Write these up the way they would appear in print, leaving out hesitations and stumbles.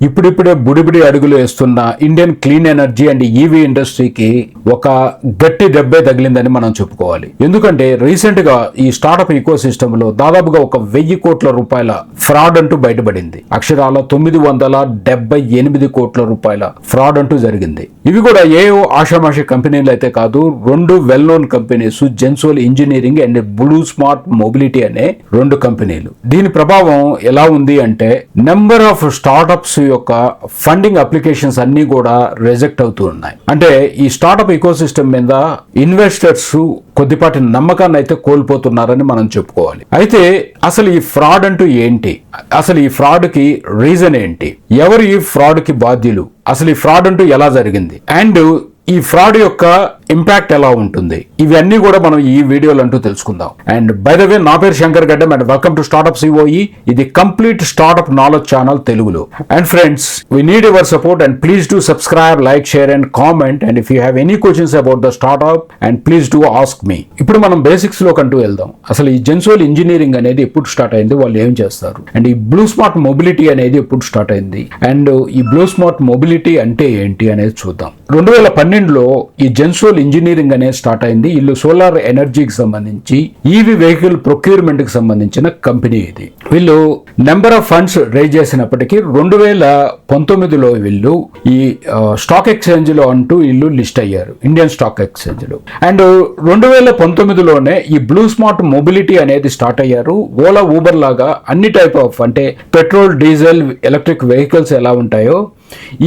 ఇప్పుడిప్పుడే బుడిబుడి అడుగులు వేస్తున్న Indian clean energy and EV ఇండస్ట్రీకి ఒక గట్టి దెబ్బే తగిలిందని మనం చెప్పుకోవాలి. ఎందుకంటే రీసెంట్ గా ఈ స్టార్టప్ ఈకో సిస్టమ్ లో దాదాపుగా 1,000 కోట్ల రూపాయల ఫ్రాడ్ అంటూ బయటపడింది. అక్షరాల 978 కోట్ల రూపాయల ఫ్రాడ్ అంటూ జరిగింది. ఇవి కూడా ఏవో ఆషామాషి కంపెనీలు అయితే కాదు, 2 well known companies, Gensol engineering and blue smart mobility అనే 2 కంపెనీలు. దీని ప్రభావం ఎలా ఉంది అంటే నెంబర్ ఆఫ్ స్టార్టప్స్ యొక్క ఫండింగ్ అప్లికేషన్స్ అన్ని కూడా రిజెక్ట్ అవుతూ ఉన్నాయి. అంటే ఈ స్టార్టప్ ఈకో సిస్టమ్ మీద ఇన్వెస్టర్స్ కొద్దిపాటి నమ్మకాన్ని అయితే కోల్పోతున్నారని మనం చెప్పుకోవాలి. అయితే అసలు ఈ ఫ్రాడ్ అంటూ ఏంటి, అసలు ఈ ఫ్రాడ్ కి రీజన్ ఏంటి, ఎవరు ఈ ఫ్రాడ్ కి బాధ్యులు, అసలు ఈ ఫ్రాడ్ అంటూ ఎలా జరిగింది, అండ్ ఈ ఫ్రాడ్ యొక్క ఇంపాక్ట్ ఎలా ఉంటుంది, ఇవన్నీ కూడా మనం ఈ వీడియోలో అంటూ తెలుసుకుందాం. అండ్ బై ద వే, నా పేరు శంకర్ గడ్డం and welcome to startup COE. ఇది కంప్లీట్ స్టార్టప్ నాలెడ్జ్ ఛానల్ తెలుగులో. And friends, we need your support and please do subscribe, like, share and comment. And if you have any questions about the startup and please do ask me. ఇప్పుడు మనం basics లో కంటూ వెళ్దాం. అసలు ఈ Gensol engineering అనేది ఎప్పుడు స్టార్ట్ అయింది, వాళ్ళు ఏం చేస్తారు, అండ్ ఈ బ్లూ స్మార్ట్ మొబిలిటీ అనేది ఎప్పుడు స్టార్ట్ అయింది, అండ్ ఈ బ్లూ స్మార్ట్ మొబిలిటీ అంటే ఏంటి అనేది చూద్దాం. 2012లో ఈ జెన్సోల్ ఇంజనీరింగ్ అనేది స్టార్ట్ అయింది. వీళ్ళు సోలార్ ఎనర్జీకి సంబంధించి ఈవీ వెహికల్ ప్రొక్యూర్మెంట్ కి సంబంధించిన కంపెనీ ఇది. వీళ్ళు నెంబర్ ఆఫ్ ఫండ్స్ రైజ్ చేసినప్పటికీ 2019లో వీళ్ళు ఈ స్టాక్ ఎక్స్చేంజ్ లో అంటూ వీళ్ళు లిస్ట్ అయ్యారు, ఇండియన్ స్టాక్ ఎక్స్చేంజ్ లో. అండ్ 2019లోనే ఈ బ్లూ స్మార్ట్ మొబిలిటీ అనేది స్టార్ట్ అయ్యారు. ఓలా, ఊబర్ లాగా అన్ని టైప్ ఆఫ్, అంటే పెట్రోల్, డీజిల్, ఎలక్ట్రిక్ వెహికల్స్ ఎలా ఉంటాయో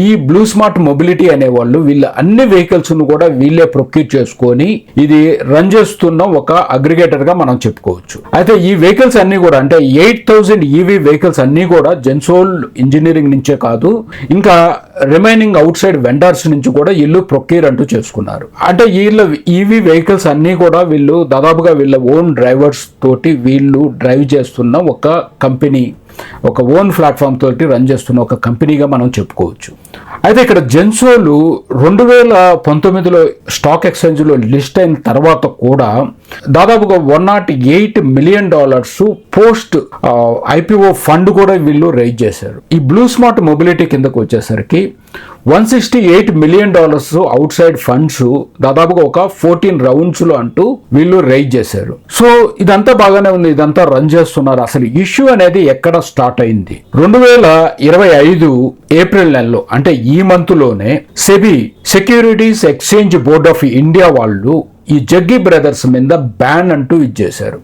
ఈ బ్లూ స్మార్ట్ మొబిలిటీ అనేవాళ్ళు వీళ్ళ అన్ని వెహికల్స్ ను కూడా వీళ్ళే ప్రొక్యూర్ చేసుకొని ఇది రన్ చేస్తున్న ఒక అగ్రిగేటర్ గా మనం చెప్పుకోవచ్చు. అయితే ఈ వెహికల్స్ అన్ని కూడా, అంటే 8,000 ఈవీ వెహికల్స్ అన్ని కూడా జెన్సోల్ ఇంజనీరింగ్ నుంచే కాదు, ఇంకా రిమైనింగ్ అవుట్ సైడ్ వెండర్స్ నుంచి కూడా వీళ్ళు ప్రొక్యూర్ అంటూ చేసుకున్నారు. అంటే వీళ్ళ ఈవీ వెహికల్స్ అన్ని కూడా వీళ్ళు దాదాపుగా వీళ్ళ ఓన్ డ్రైవర్స్ తోటి వీళ్ళు డ్రైవ్ చేస్తున్న ఒక కంపెనీ, ఒక ఓన్ ప్లాట్ఫామ్ తోటి రన్ చేస్తున్న ఒక కంపెనీగా మనం చెప్పుకోవచ్చు. అయితే ఇక్కడ జెన్సోల్ 2019లో స్టాక్ ఎక్స్చేంజ్ లో లిస్ట్ అయిన తర్వాత కూడా దాదాపుగా $108 మిలియన్ పోస్ట్ ఐపీఓ ఫండ్ కూడా వీళ్ళు రైజ్ చేశారు. ఈ బ్లూ స్మార్ట్ మొబిలిటీ కిందకు వచ్చేసరికి $168 మిలియన్ అవుట్ సైడ్ ఫండ్స్ దాదాపుగా ఒక 14 రౌండ్స్ లో అంటూ వీళ్ళు రైజ్ చేశారు. సో ఇదంతా బాగానే ఉంది, ఇదంతా రన్ చేస్తున్నారు. అసలు ఇష్యూ అనేది ఎక్కడ స్టార్ట్ అయింది, 2025 ఏప్రిల్ నెలలో, అంటే ఈ మంత్ లోనే SEBI, securities exchange board of India వాళ్ళు ఈ జగ్గీ బ్రదర్స్ మీద బ్యాన్ అంటూ ఇచ్చేశారు.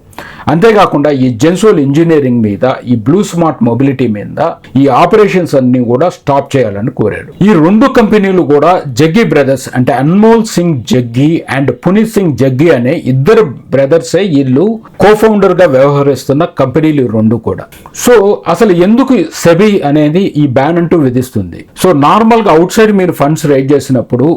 అంతేకాకుండా ఈ జెన్సోల్ ఇంజనీరింగ్ మీద, ఈ బ్లూ స్మార్ట్ మొబిలిటీ మీద ఈ ఆపరేషన్స్ అన్ని కూడా స్టాప్ చేయాలని కోరారు. ఈ 2 కంపెనీలు కూడా జగ్గీ బ్రదర్స్, అంటే అన్మోల్ సింగ్ జగ్గీ అండ్ పునీత్ సింగ్ జగ్గీ అనే ఇద్దరు బ్రదర్సే వీళ్ళు కోఫౌండర్ గా వ్యవహరిస్తున్న కంపెనీలు 2 కూడా. సో అసలు ఎందుకు సెబీ అనేది ఈ బ్యాన్ అంటూ విధిస్తుంది? సో నార్మల్ గా అవుట్ సైడ్ మీరు ఫండ్స్ రైజ్ చేసినప్పుడు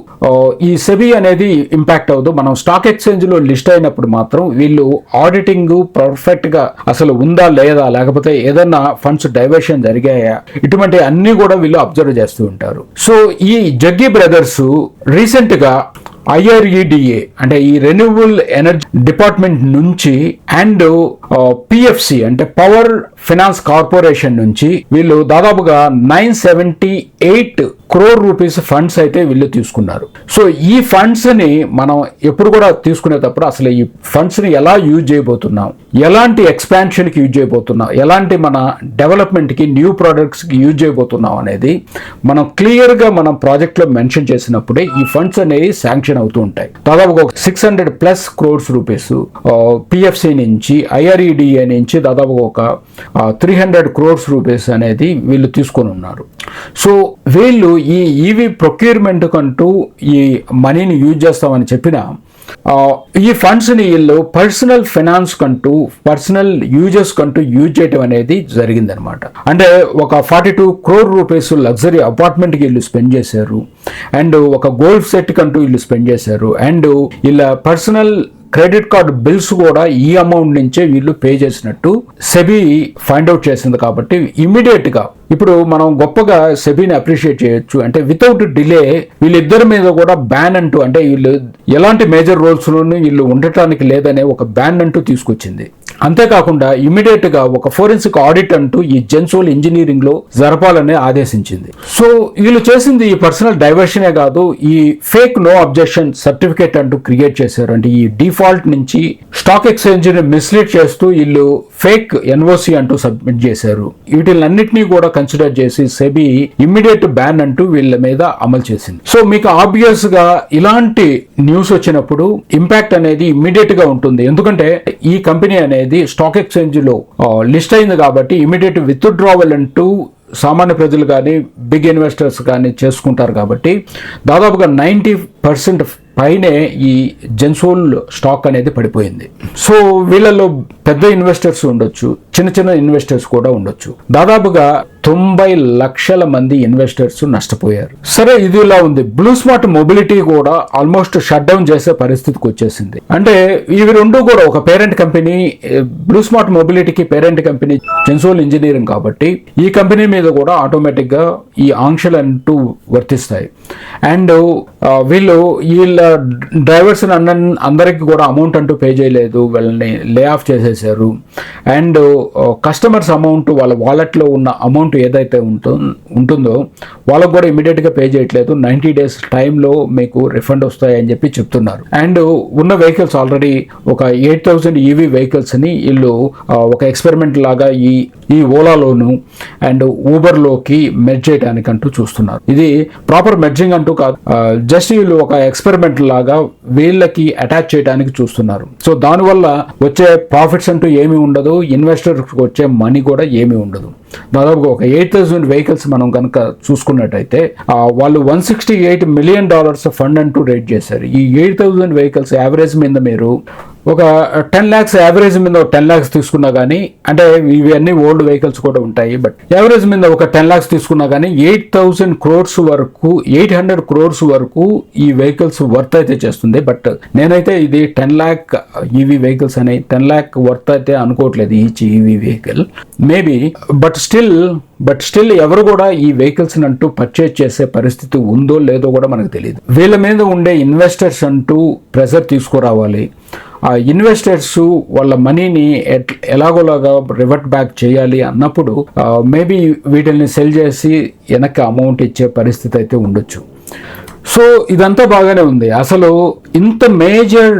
ఈ సెబీ అనేది ఇంపాక్ట్ అవ్వదు. మనం స్టాక్ ఎక్స్చేంజ్ లో లిస్ట్ అయినప్పుడు మాత్రం వీళ్ళు ఆడిటింగ్ పర్ఫెక్ట్ గా అసలు ఉందా లేదా, లేకపోతే ఏదన్నా ఫండ్స్ డైవర్షన్ జరిగాయా, ఇటువంటి అన్ని కూడా వీళ్ళు అబ్జర్వ్ చేస్తూ ఉంటారు. సో ఈ జగ్గీ బ్రదర్స్ రీసెంట్ గా IREDA, అంటే ఈ రెన్యూవబుల్ ఎనర్జీ డిపార్ట్మెంట్ నుంచి అండ్ పిఎఫ్సి, అంటే పవర్ ఫైనాన్స్ కార్పొరేషన్ నుంచి వీళ్ళు దాదాపుగా 978 crore రూపీస్ ఫండ్స్ అయితే వీళ్ళు తీసుకున్నారు. సో ఈ ఫండ్స్ ని మనం ఎప్పుడు కూడా తీసుకునేటప్పుడు అసలు ఈ ఫండ్స్ ని ఎలా యూజ్ చేయబోతున్నాం, ఎలాంటి ఎక్స్పాన్షన్ కి యూజ్ చేయబోతున్నాం, ఎలాంటి మన డెవలప్మెంట్ కి, న్యూ ప్రొడక్ట్స్ కి యూజ్ చేయబోతున్నాం అనేది మనం క్లియర్ గా మనం ప్రాజెక్ట్ లో మెన్షన్ చేసినప్పుడే ఈ ఫండ్స్ అనేవి శాంక్షన్ అవుతూ ఉంటాయి. దాదాపుగా 600+ crores రూపీస్ పిఎఫ్సి నుంచి, IREDA నుంచి దాదాపుగా ఒక 300 crores రూపీస్ అనేది వీళ్ళు తీసుకొని ఉన్నారు. సో వీళ్ళు ఈ ఈవీ ప్రొక్యూర్మెంట్ కంటూ ఈ మనీని యూజ్ చేస్తామని చెప్పిన ఈ ఫండ్స్ ని వీళ్ళు పర్సనల్ ఫైనాన్స్ కంటూ, పర్సనల్ యూజెస్ కంటూ యూజ్ చేయడం అనేది జరిగిందనమాట. అంటే ఒక 42 crore రూపీస్ లగ్జరీ అపార్ట్మెంట్ కి వీళ్ళు స్పెండ్ చేశారు, అండ్ ఒక గోల్ఫ్ సెట్ కంటూ వీళ్ళు స్పెండ్ చేశారు, అండ్ వీళ్ళ పర్సనల్ క్రెడిట్ కార్డ్ బిల్స్ కూడా ఈ అమౌంట్ నుంచే వీళ్ళు పే చేసినట్టు సెబీ ఫైండ్ అవుట్ చేసింది. కాబట్టి ఇమీడియట్ గా ఇప్పుడు మనం గొప్పగా సెబీని అప్రిషియేట్ చేయొచ్చు. అంటే వితౌట్ డిలే వీళ్ళిద్దరి మీద కూడా బ్యాన్ అంటూ, అంటే వీళ్ళు ఎలాంటి మేజర్ రోల్స్లోనూ వీళ్ళు ఉండటానికి లేదనే ఒక బ్యాన్ అంటూ తీసుకొచ్చింది. అంతేకాకుండా ఇమీడియట్ గా ఒక ఫోరెన్సిక్ ఆడిట్ అంటూ ఈ జెన్సోల్ ఇంజనీరింగ్ లో జరపాలని ఆదేశించింది. సో వీళ్ళు చేసింది ఈ పర్సనల్ డైవర్షనే కాదు, ఈ ఫేక్ నో అబ్జెక్షన్ సర్టిఫికేట్ అంటూ క్రియేట్ చేశారు. అంటే ఈ డిఫాల్ట్ నుంచి స్టాక్ ఎక్స్చేంజ్ ని మిస్లీడ్ చేస్తూ వీళ్ళు ఫేక్ ఎన్ఓసి అంటూ సబ్మిట్ చేశారు. వీటిలన్నింటినీ కూడా కన్సిడర్ చేసి సెబీ ఇమ్మీడియట్ బ్యాన్ అంటూ వీళ్ళ మీద అమలు చేసింది. సో మీకు ఆబ్వియస్ గా ఇలాంటి న్యూస్ వచ్చినప్పుడు ఇంపాక్ట్ అనేది ఇమ్మీడియట్ గా ఉంటుంది. ఎందుకంటే ఈ కంపెనీ అనేది స్టాక్ ఎక్స్చేంజ్ లో లిస్ట్ అయింది కాబట్టి ఇమ్మీడియట్ విత్డ్రావల్ అంటూ సామాన్య ప్రజలు కానీ బిగ్ ఇన్వెస్టర్స్ కానీ చేసుకుంటారు. కాబట్టి దాదాపుగా 90% పైనే ఈ జెన్సోల్ స్టాక్ అనేది పడిపోయింది. సో వీళ్ళలో పెద్ద ఇన్వెస్టర్స్ ఉండొచ్చు, చిన్న చిన్న ఇన్వెస్టర్స్ కూడా ఉండొచ్చు. దాదాపుగా 90 లక్షల మంది ఇన్వెస్టర్స్ నష్టపోయారు. సరే, ఇది ఇలా ఉంది. బ్లూ స్మార్ట్ మొబిలిటీ కూడా ఆల్మోస్ట్ షట్ డౌన్ చేసే పరిస్థితికి వచ్చేసింది. అంటే ఇవి రెండు కూడా ఒక పేరెంట్ కంపెనీ, బ్లూ స్మార్ట్ మొబిలిటీకి పేరెంట్ కంపెనీ జెన్సోల్ ఇంజనీరింగ్ కాబట్టి ఈ కంపెనీ మీద కూడా ఆటోమేటిక్ గా ఈ ఆంక్షలు అంటూ వర్తిస్తాయి. అండ్ వీళ్ళ డ్రైవర్స్ అందరికి కూడా అమౌంట్ అంటూ పే చేయలేదు, వాళ్ళని లే ఆఫ్ చేసేసారు. అండ్ కస్టమర్స్ అమౌంట్, వాళ్ళ వాలెట్లో ఉన్న అమౌంట్ ఏదైతే ఉంటుందో వాళ్ళకు కూడా ఇమీడియట్ గా పే చేయట్లేదు. 90 days టైంలో మీకు రిఫండ్ వస్తాయి అని చెప్పి చెప్తున్నారు. అండ్ ఉన్న వెహికల్స్ ఆల్రెడీ ఒక 8,000 ఈవీ వెహికల్స్ ని వీళ్ళు ఒక ఎక్స్పెరిమెంట్ లాగా ఈ ఓలాలోను అండ్ ఊబర్లోకి మెర్జ్ చేయడానికి అంటూ చూస్తున్నారు. ఇది ప్రాపర్ మెర్జింగ్ అంటూ కాదు, జస్ట్ వీళ్ళు ఒక ఎక్స్పెరిమెంట్ లాగా వీళ్ళకి అటాచ్ చేయడానికి చూస్తున్నారు. సో దానివల్ల వచ్చే ప్రాఫిట్స్ అంటూ ఏమీ ఉండదు, ఇన్వెస్టర్కి వచ్చే మనీ కూడా ఏమీ ఉండదు. దాదాపుగా ఒక 8,000 వెహికల్స్ మనం కనుక చూసుకున్నట్టయితే వాళ్ళు $168 million ఫండ్ అంటూ రేట్ చేశారు. ఈ 8,000 వెహికల్స్ యావరేజ్ మీద మీరు ఒక 10 lakhs యావరేజ్ మీద 10 lakhs తీసుకున్నా కానీ, అంటే ఇవి అన్ని ఓల్డ్ వెహికల్స్ కూడా ఉంటాయి, బట్ యావరేజ్ మీద ఒక 10 lakhs తీసుకున్నా కానీ 8,000 crores వరకు, 800 crores వరకు ఈ వెహికల్స్ వర్త్ అయితే చేస్తుంది. బట్ నేనైతే ఇది 10 lakh ఈవీ వెహికల్స్ అని 10 lakh వర్త్ అయితే అనుకోవట్లేదు each EV vehicle maybe. But still ఎవరు కూడా ఈ వెహికల్స్ అంటూ పర్చేజ్ చేసే పరిస్థితి ఉందో లేదో కూడా మనకు తెలియదు. వీళ్ళ మీద ఉండే ఇన్వెస్టర్స్ అంటూ ప్రెషర్ తీసుకురావాలి. ఆ ఇన్వెస్టర్స్ వాళ్ళ మనీని ఎలాగోలాగా రివర్ట్ బ్యాక్ చేయాలి అన్నప్పుడు మేబీ వీటిని సెల్ చేసి వెనక్కి అమౌంట్ ఇచ్చే పరిస్థితి అయితే ఉండొచ్చు. సో ఇదంతా బాగానే ఉంది. అసలు ఇంత మేజర్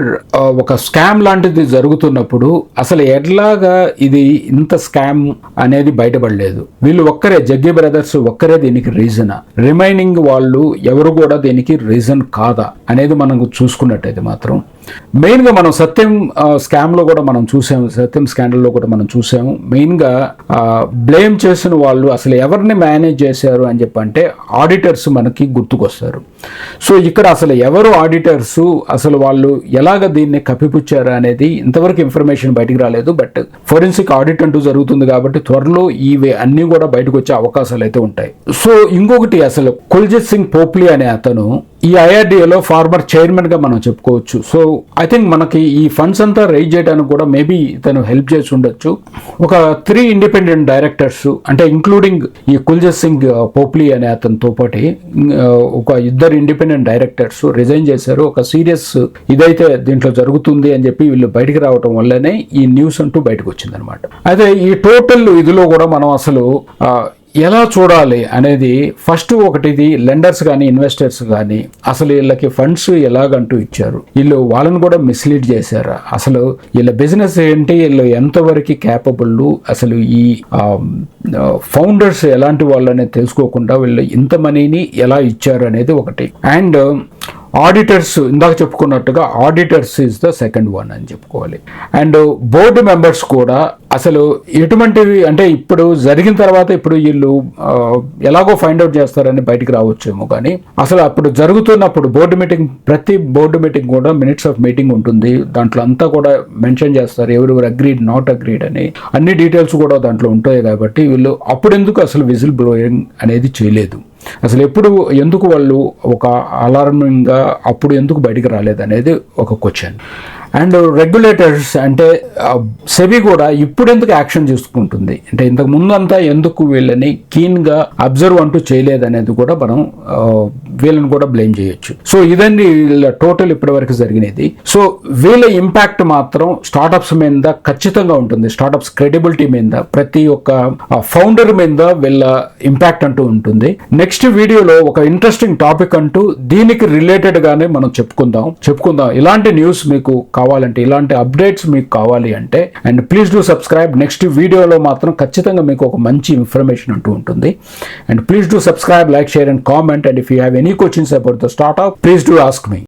ఒక స్కామ్ లాంటిది జరుగుతున్నప్పుడు అసలు ఎట్లాగా ఇది ఇంత స్కామ్ అనేది బయటపడలేదు. వీళ్ళు ఒక్కరే, జగ్గి బ్రదర్స్ ఒక్కరే దీనికి రీజనా, రిమైనింగ్ వాళ్ళు ఎవరు కూడా దీనికి రీజన్ కాదా అనేది మనం చూసుకున్నట్టయితే మాత్రం మెయిన్గా మనం సత్యం స్కామ్లో కూడా మనం చూసాము, సత్యం స్కాండల్లో కూడా మనం చూసాము. మెయిన్గా బ్లేమ్ చేసిన వాళ్ళు అసలు ఎవరిని మేనేజ్ చేశారు అని చెప్పంటే ఆడిటర్స్ మనకి గుర్తుకొస్తారు. సో ఇక్కడ అసలు ఎవరు ఆడిటర్స్, అసలు వాళ్ళు ఎలాగ దీన్ని కప్పిపుచ్చారు అనేది ఇంతవరకు ఇన్ఫర్మేషన్ బయటికి రాలేదు. బట్ ఫోరెన్సిక్ ఆడిట్ అంటూ జరుగుతుంది కాబట్టి త్వరలో ఇవి అన్నీ కూడా బయటకు వచ్చే అవకాశాలు అయితే ఉంటాయి. సో ఇంకొకటి, అసలు కుల్జిత్ సింగ్ పోప్లీ అనే అతను ఈ ఐఆర్డీఏలో ఫార్మర్ చైర్మన్ గా మనం చెప్పుకోవచ్చు. సో ఐ థింక్ మనకి ఈ ఫండ్స్ అంతా రైజ్ చేయడానికి కూడా మేబీ తను హెల్ప్ చేసి ఉండొచ్చు. ఒక 3 ఇండిపెండెంట్ డైరెక్టర్స్, అంటే ఇంక్లూడింగ్ ఈ కుల్జిత్ సింగ్ పోప్లీ అనే అతనితో పాటు ఒక 2 ఇండిపెండెంట్ డైరెక్టర్స్ రిజైన్ చేశారు. ఒక సీరియస్ ఇదైతే దీంట్లో జరుగుతుంది అని చెప్పి వీళ్ళు బయటికి రావడం వల్లనే ఈ న్యూస్ అంటూ బయటకు వచ్చింది అనమాట. అయితే ఈ టోటల్ ఇదిలో కూడా మనం అసలు ఎలా చూడాలి అనేది ఫస్ట్ ఒకటిది లెండర్స్ కానీ ఇన్వెస్టర్స్ కానీ అసలు వీళ్ళకి ఫండ్స్ ఎలాగంటూ ఇచ్చారు, వీళ్ళు వాళ్ళని కూడా మిస్లీడ్ చేశారా, అసలు వీళ్ళ బిజినెస్ ఏంటి, వీళ్ళు ఎంతవరకు క్యాపబుల్, అసలు ఈ ఫౌండర్స్ ఎలాంటి వాళ్ళని తెలుసుకోకుండా వీళ్ళు ఇంత మనీని ఎలా ఇచ్చారు అనేది ఒకటి. అండ్ ఆడిటర్స్, ఇందాక చెప్పుకున్నట్టుగా auditors is the second one అని చెప్పుకోవాలి. అండ్ బోర్డు మెంబర్స్ కూడా అసలు ఎటువంటివి, అంటే ఇప్పుడు జరిగిన తర్వాత ఇప్పుడు వీళ్ళు ఎలాగో ఫైండ్ అవుట్ చేస్తారని బయటికి రావచ్చేమో, కానీ అసలు అప్పుడు జరుగుతున్నప్పుడు బోర్డు మీటింగ్, ప్రతి బోర్డు మీటింగ్ కూడా మినిట్స్ ఆఫ్ మీటింగ్ ఉంటుంది, దాంట్లో అంతా కూడా మెన్షన్ చేస్తారు ఎవరెవరు అగ్రీడ్ నాట్ అగ్రీడ్ అని అన్ని డీటెయిల్స్ కూడా దాంట్లో ఉంటాయి. కాబట్టి వీళ్ళు అప్పుడు ఎందుకు అసలు విజిల్ బ్లోయింగ్ అనేది చేయలేదు, అసలు ఎప్పుడు ఎందుకు వాళ్ళు ఒక అలార్మింగ్గా అప్పుడు ఎందుకు బయటికి రాలేదు అనేది ఒక క్వశ్చన్. అండ్ రెగ్యులేటర్స్ అంటే సెబీ కూడా ఇప్పుడు ఎందుకు యాక్షన్ తీసుకుంటుంది అంటే ఇంతకు ముందంతా ఎందుకు వీళ్ళని కీన్ గా అబ్జర్వ్ అంటూ చేయలేదనేది కూడా మనం వీళ్ళని కూడా బ్లేమ్ చేయొచ్చు. సో ఇదండి వీళ్ళ టోటల్ ఇప్పటి వరకు జరిగినది. సో వీళ్ళ ఇంపాక్ట్ మాత్రం స్టార్టప్స్ మీద ఖచ్చితంగా ఉంటుంది. స్టార్టప్స్ క్రెడిబిలిటీ మీద, ప్రతి ఒక్క ఫౌండర్ మీద వీళ్ళ ఇంపాక్ట్ అంటూ ఉంటుంది. నెక్స్ట్ వీడియోలో ఒక ఇంట్రెస్టింగ్ టాపిక్ అంటూ దీనికి రిలేటెడ్ గానే మనం చెప్పుకుందాం. ఇలాంటి న్యూస్ మీకు కావాలంటే, ఇలాంటి అప్డేట్స్ మీకు కావాలి అంటే, and please do subscribe. Next వీడియోలో మాత్రం ఖచ్చితంగా మీకు ఒక మంచి ఇన్ఫర్మేషన్ అంటూ ఉంటుంది. And please do subscribe, like, share and comment. And if you have any questions about the startup, please do ask me.